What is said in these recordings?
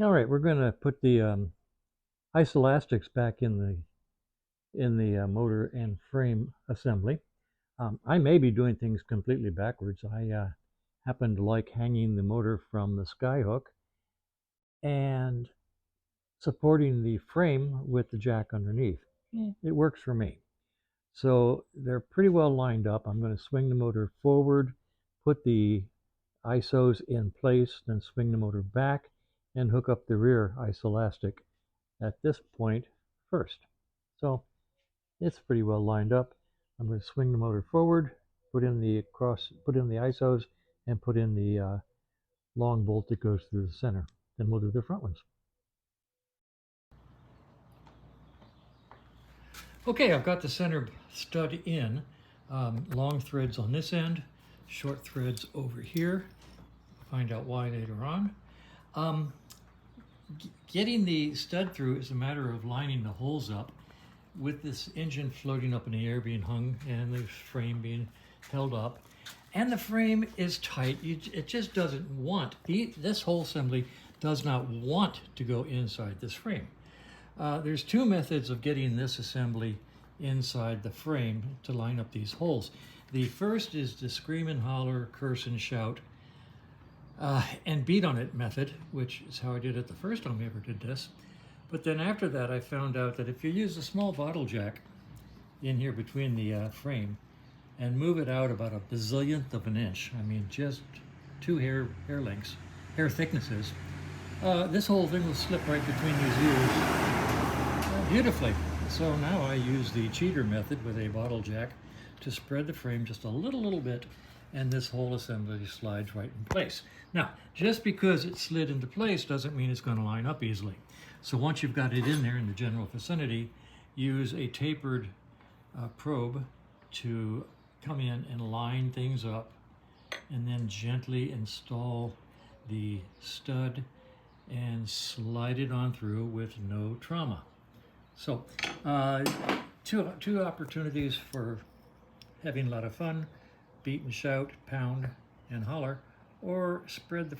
All right, we're going to put the isolastics back in the motor and frame assembly. I may be doing things completely backwards. I happen to like hanging the motor from the skyhook and supporting the frame with the jack underneath. It works for me. So they're pretty well lined up. I'm going to swing the motor forward, put the ISOs in place, then swing the motor back and hook up the rear isolastic at this point first. So it's pretty well lined up. I'm going to swing the motor forward, put in the ISOs, and put in the long bolt that goes through the center. Then we'll do the front ones. Okay, I've got the center stud in. Long threads on this end, short threads over here. Find out why later on. Getting the stud through is a matter of lining the holes up with this engine floating up in the air, being hung, and the frame being held up. And the frame is tight. It just doesn't want, this whole assembly does not want to go inside this frame. There's two methods of getting this assembly inside the frame to line up these holes. The first is the scream and holler, curse and shout, and beat on it method, which is how I did it the first time I ever did this. But then after that, I found out that if you use a small bottle jack in here between the frame and move it out about a bazillionth of an inch, I mean just two hair thicknesses, this whole thing will slip right between these ears beautifully. So now I use the cheater method with a bottle jack to spread the frame just a little bit, and this whole assembly slides right in place. Now, just because it slid into place doesn't mean it's going to line up easily. So once you've got it in there in the general vicinity, use a tapered probe to come in and line things up, and then gently install the stud and slide it on through with no trauma. So two opportunities for having a lot of fun: beat and shout, pound and holler, or spread the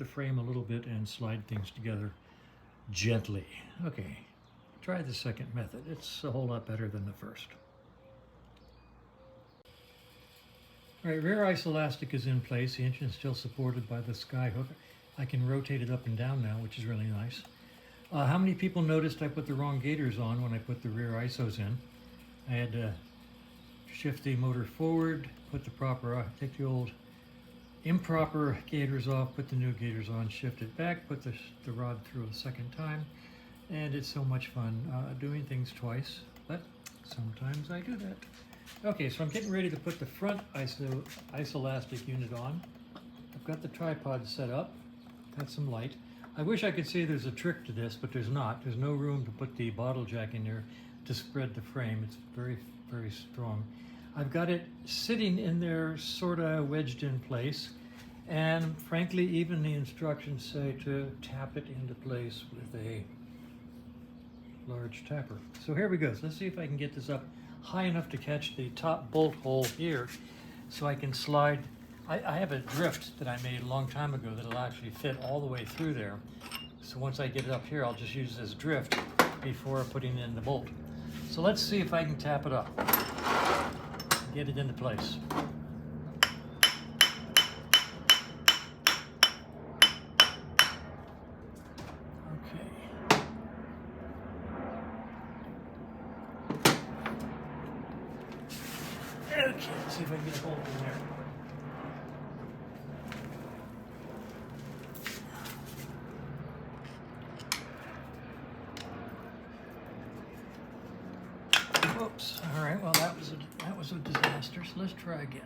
frame a little bit and slide things together gently. Okay, try the second method. It's a whole lot better than the first. All right, rear isolastic is in place. The engine is still supported by the skyhook. I can rotate it up and down now, which is really nice. How many people noticed I put the wrong gaiters on when I put the rear ISOs in? I had to shift the motor forward, put the proper, take the old improper gaiters off, put the new gaiters on, shift it back, put the rod through a second time, and it's so much fun doing things twice, but sometimes I do that. Okay, so I'm getting ready to put the front isolastic unit on. I've got the tripod set up, got some light. I wish I could say there's a trick to this, but there's not. There's no room to put the bottle jack in there to spread the frame. It's very, very strong. I've got it sitting in there, sort of wedged in place, and frankly, even the instructions say to tap it into place with a large tapper. So here we go. So let's see if I can get this up high enough to catch the top bolt hole here, so I can slide. I have a drift that I made a long time ago that'll actually fit all the way through there. So once I get it up here, I'll just use this drift before putting in the bolt. So let's see if I can tap it up, get it into place. Okay, let's see if I can get a bolt in there. Whoops. All right, well that was a disaster, so let's try again.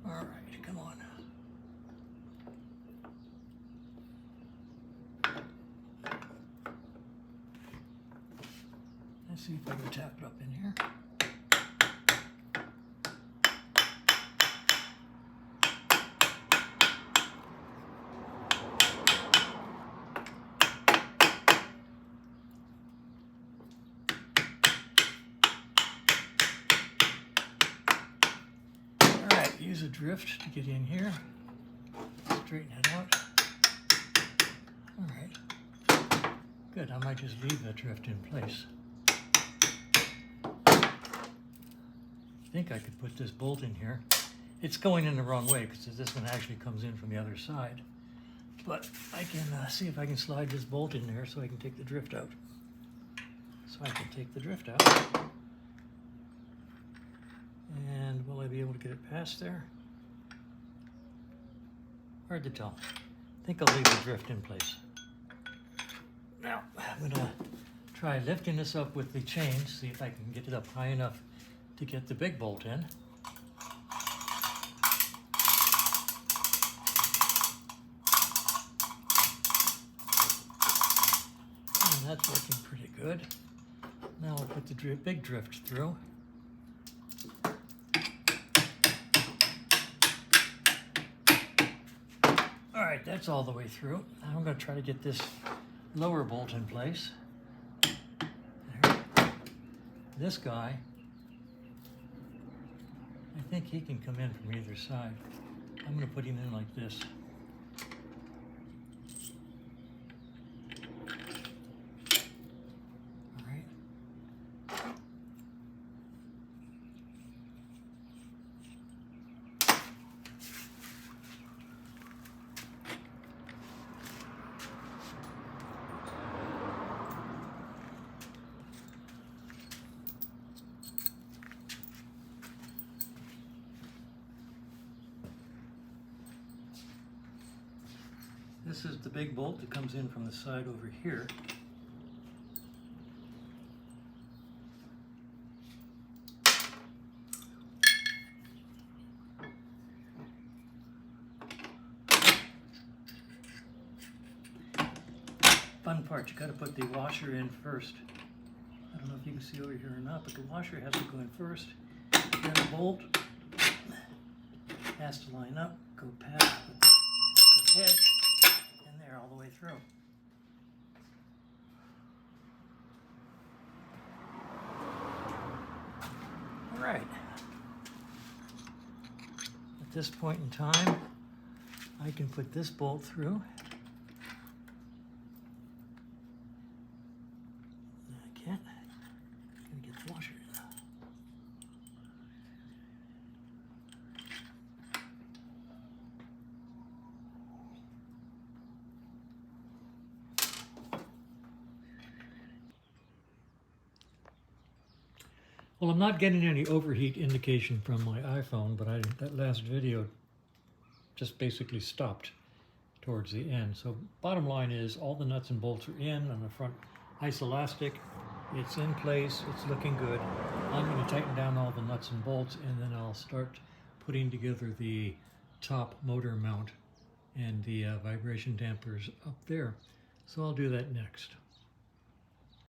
All right, come on. Let's see if I can tap it up in here. use a drift to get in here. Straighten it out. All right. Good, I might just leave the drift in place. I think I could put this bolt in here. It's going in the wrong way because this one actually comes in from the other side. But I can see if I can slide this bolt in there so I can take the drift out. So I can take the drift out. And will I be able to get it past there? Hard to tell. I think I'll leave the drift in place. Now, I'm gonna try lifting this up with the chain, see if I can get it up high enough to get the big bolt in. And that's working pretty good. Now I'll put the big drift through. All right, that's all the way through. Now I'm going to try to get this lower bolt in place. There. This guy, I think he can come in from either side. I'm going to put him in like this. All right. This is the big bolt that comes in from the side over here. Fun part, you got to put the washer in first. I don't know if you can see over here or not, but the washer has to go in first. Then the bolt has to line up, go past the head, and there all the way through. All right. At this point in time, I can put this bolt through. I can't. I'm gonna get the washer in. Well, I'm not getting any overheat indication from my iPhone, but that last video just basically stopped towards the end. So bottom line is all the nuts and bolts are in on the front isolastic. It's in place, it's looking good. I'm going to tighten down all the nuts and bolts, and then I'll start putting together the top motor mount and the vibration dampers up there. So I'll do that next.